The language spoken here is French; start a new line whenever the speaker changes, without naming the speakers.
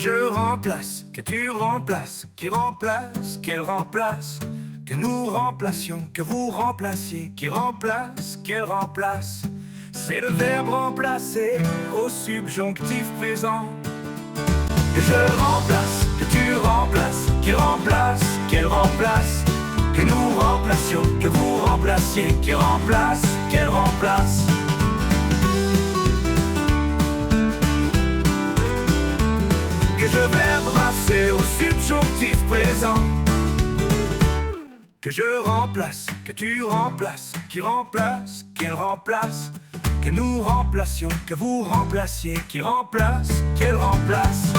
je remplace, que tu remplaces, qui remplace, qu'elle remplace, que nous remplacions, que vous remplaciez, qui remplace, qu'elle remplace. C'est le verbe remplacer au subjonctif présent. Que je remplace, que tu remplaces, qui remplace, qu'elle remplace, que nous remplacions, que vous remplaciez, qui remplace, qu'elle remplace. Que je vais remplacer au subjonctif présent. Que je remplace, que tu remplaces, qui remplace, qu'elle remplace, que nous remplacions, que vous remplaciez, qui remplace, qu'elle remplace.